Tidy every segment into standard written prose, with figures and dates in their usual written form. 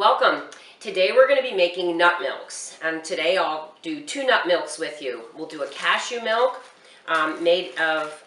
Welcome. Today we're going to be making nut milks, and today I'll do 2 nut milks with you. We'll do a cashew milk made of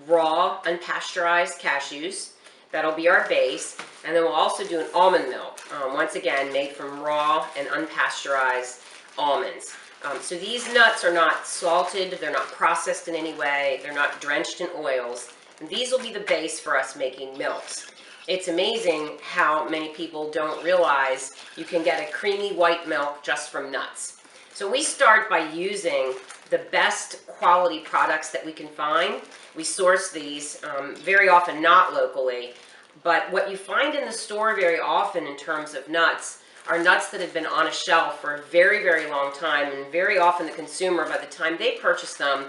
raw, unpasteurized cashews. That'll be our base, and then we'll also do an almond milk, once again made from raw and unpasteurized almonds. So these nuts are not salted, they're not processed in any way, they're not drenched in oils, and these will be the base for us making milks. It's amazing how many people don't realize you can get a creamy white milk just from nuts. So we start by using the best quality products that we can find. We source these very often not locally, but what you find in the store very often in terms of nuts are nuts that have been on a shelf for a very, very long time, and very often the consumer, by the time they purchase them,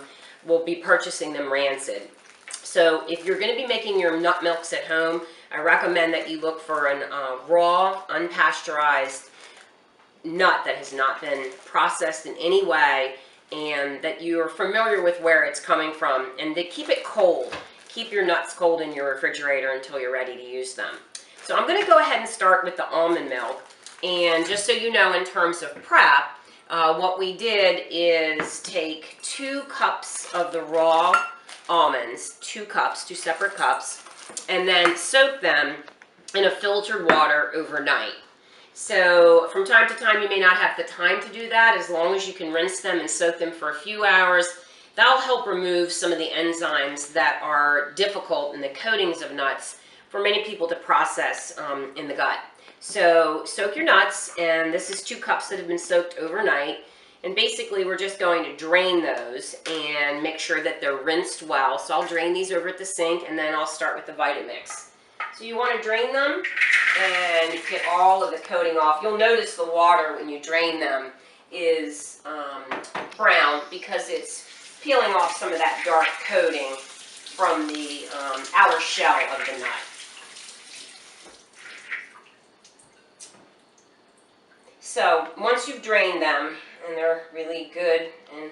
will be purchasing them rancid. So if you're going to be making your nut milks at home, I recommend that you look for a raw, unpasteurized nut that has not been processed in any way, and that you're familiar with where it's coming from. And they keep it cold. Keep your nuts cold in your refrigerator until you're ready to use them. So I'm going to go ahead and start with the almond milk. And just so you know, in terms of prep, what we did is take 2 cups of the raw almonds, 2 separate cups, and then soak them in a filtered water overnight. So from time to time you may not have the time to do that. As long as you can rinse them and soak them for a few hours, that'll help remove some of the enzymes that are difficult in the coatings of nuts for many people to process in the gut. So soak your nuts, and this is 2 cups that have been soaked overnight. And basically we're just going to drain those and make sure that they're rinsed well. So I'll drain these over at the sink, and then I'll start with the Vitamix. So you want to drain them and get all of the coating off. You'll notice the water when you drain them is brown because it's peeling off some of that dark coating from the outer shell of the nut. So once you've drained them and they're really good and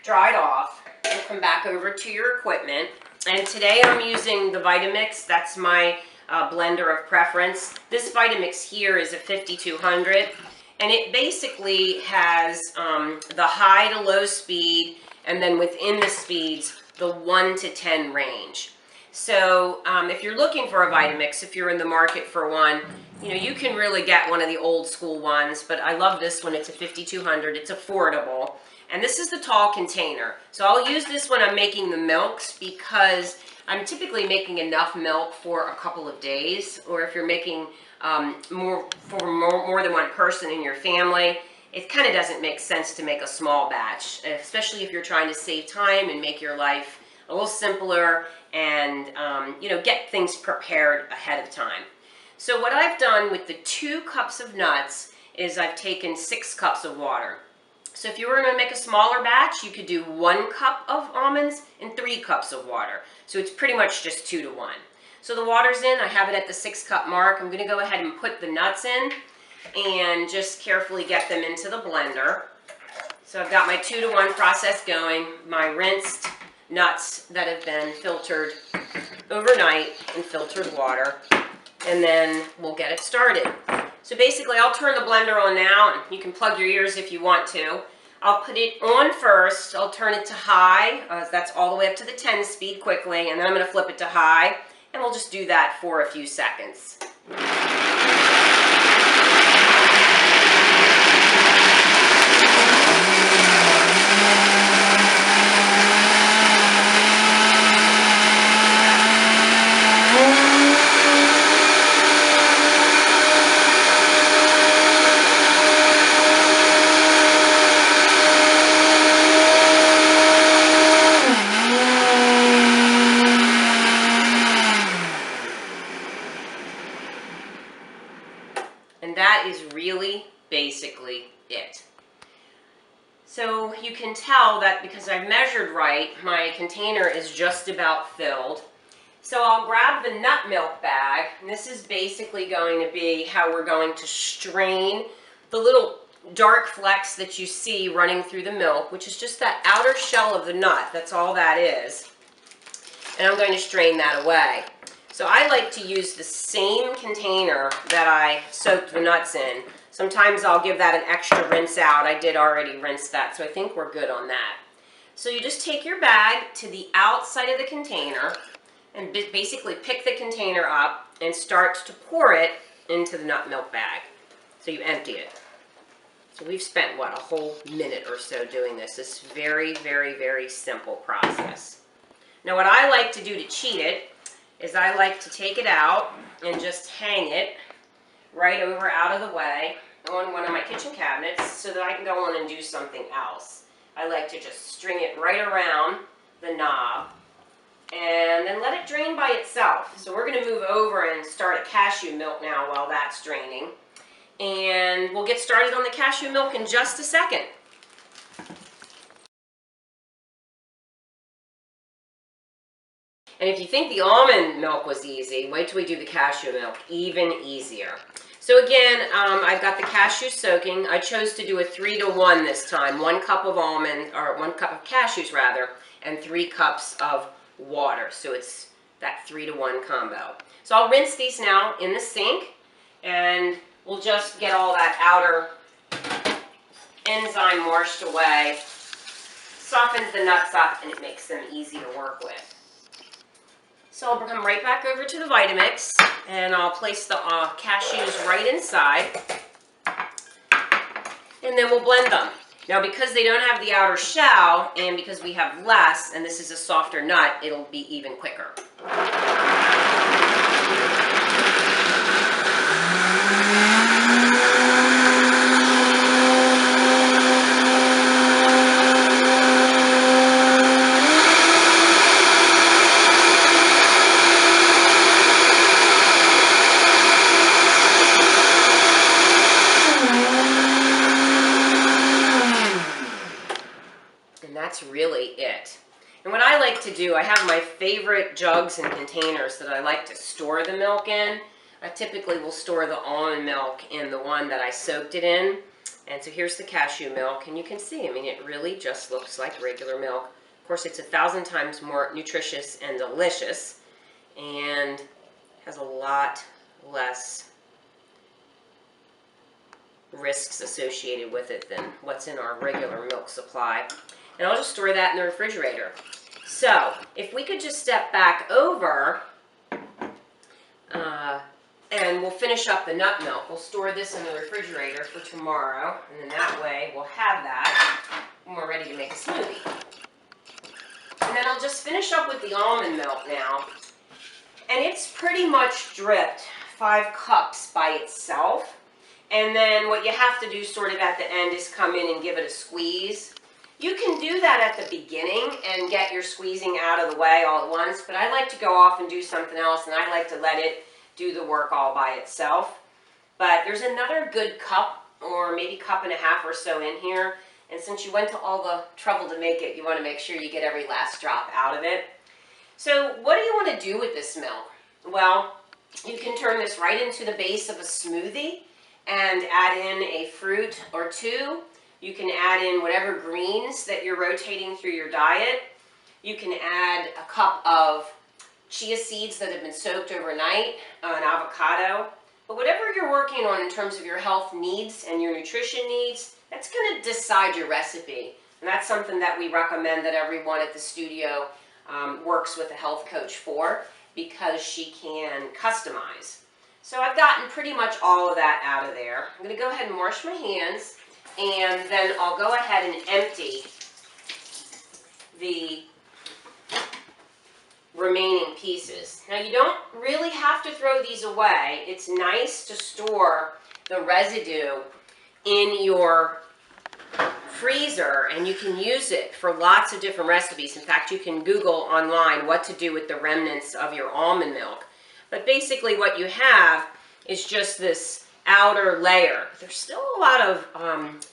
dried off, you'll come back over to your equipment. And today I'm using the Vitamix. That's my blender of preference. This Vitamix here is a 5200, and it basically has the high to low speed, and then within the speeds, the 1 to 10 range. So if you're looking for a Vitamix, if you're in the market for one, you can really get one of the old school ones, but I love this one. It's a 5200. It's affordable. And this is the tall container. So I'll use this when I'm making the milks, because I'm typically making enough milk for a couple of days. Or if you're making more than one person in your family, it kind of doesn't make sense to make a small batch, especially if you're trying to save time and make your life a little simpler and get things prepared ahead of time. So what I've done with the 2 cups of nuts is I've taken 6 cups of water. So if you were going to make a smaller batch, you could do 1 cup of almonds and 3 cups of water. So it's pretty much just 2 to 1. So the water's in. I have it at the 6 cup mark. I'm going to go ahead and put the nuts in and just carefully get them into the blender. So I've got my 2 to 1 process going, my rinsed nuts that have been filtered overnight in filtered water, and then we'll get it started. So basically I'll turn the blender on now, and you can plug your ears if you want to. I'll put it on first. I'll turn it to high. That's all the way up to the 10 speed quickly, and then I'm going to flip it to high, and we'll just do that for a few seconds. And that is really basically it. So you can tell that because I've measured right, my container is just about filled. So I'll grab the nut milk bag, and this is basically going to be how we're going to strain the little dark flecks that you see running through the milk, which is just that outer shell of the nut. That's all that is. And I'm going to strain that away. So I like to use the same container that I soaked the nuts in. Sometimes I'll give that an extra rinse out. I did already rinse that, so I think we're good on that. So you just take your bag to the outside of the container and basically pick the container up and start to pour it into the nut milk bag. So you empty it. So we've spent, what, a whole minute or so doing this. This very, very, very simple process. Now what I like to do to cheat it is I like to take it out and just hang it right over out of the way on one of my kitchen cabinets so that I can go on and do something else. I like to just string it right around the knob and then let it drain by itself. So we're going to move over and start a cashew milk now while that's draining. And we'll get started on the cashew milk in just a second. And if you think the almond milk was easy, wait till we do the cashew milk, even easier. So again, I've got the cashew soaking. I chose to do a 3-to-1 this time. 1 cup of almond, or 1 cup of cashews rather, and 3 cups of water. So it's that 3-to-1 combo. So I'll rinse these now in the sink, and we'll just get all that outer enzyme washed away. Softens the nuts up, and it makes them easy to work with. So I'll come right back over to the Vitamix, and I'll place the cashews right inside, and then we'll blend them. Now because they don't have the outer shell, and because we have less, and this is a softer nut, it'll be even quicker. That's really it. And what I like to do, I have my favorite jugs and containers that I like to store the milk in. I typically will store the almond milk in the one that I soaked it in. And so here's the cashew milk, and you can see, I mean, it really just looks like regular milk. Of course, it's 1,000 times more nutritious and delicious, and has a lot less risks associated with it than what's in our regular milk supply. And I'll just store that in the refrigerator. So, if we could just step back over, and we'll finish up the nut milk. We'll store this in the refrigerator for tomorrow, and then that way we'll have that when we're ready to make a smoothie. And then I'll just finish up with the almond milk now. And it's pretty much dripped 5 cups by itself. And then what you have to do sort of at the end is come in and give it a squeeze. You can do that at the beginning and get your squeezing out of the way all at once, but I like to go off and do something else, and I like to let it do the work all by itself. But there's another good cup, or maybe cup and a half or so in here, and since you went to all the trouble to make it, you want to make sure you get every last drop out of it. So what do you want to do with this milk? Well, you can turn this right into the base of a smoothie and add in a fruit or two. You can add in whatever greens that you're rotating through your diet. You can add a cup of chia seeds that have been soaked overnight, an avocado. But whatever you're working on in terms of your health needs and your nutrition needs, that's going to decide your recipe. And that's something that we recommend that everyone at the studio works with a health coach for, because she can customize. So I've gotten pretty much all of that out of there. I'm going to go ahead and wash my hands. And then I'll go ahead and empty the remaining pieces. Now you don't really have to throw these away. It's nice to store the residue in your freezer, and you can use it for lots of different recipes. In fact, you can Google online what to do with the remnants of your almond milk. But basically what you have is just this outer layer. There's still a lot of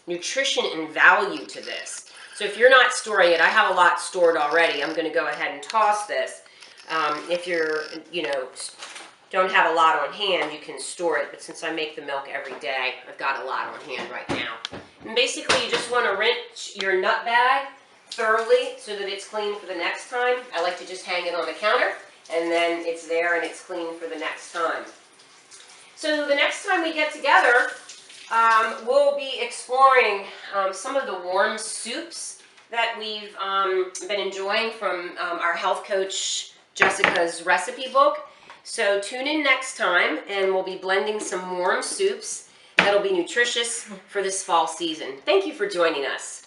nutrition and value to this. So if you're not storing it, I have a lot stored already. I'm going to go ahead and toss this. If you're, don't have a lot on hand, you can store it. But since I make the milk every day, I've got a lot on hand right now. And basically, you just want to rinse your nut bag thoroughly so that it's clean for the next time. I like to just hang it on the counter and then it's there and it's clean for the next time. So the next time we get together, we'll be exploring some of the warm soups that we've been enjoying from our health coach Jessica's recipe book. So tune in next time, and we'll be blending some warm soups that'll be nutritious for this fall season. Thank you for joining us.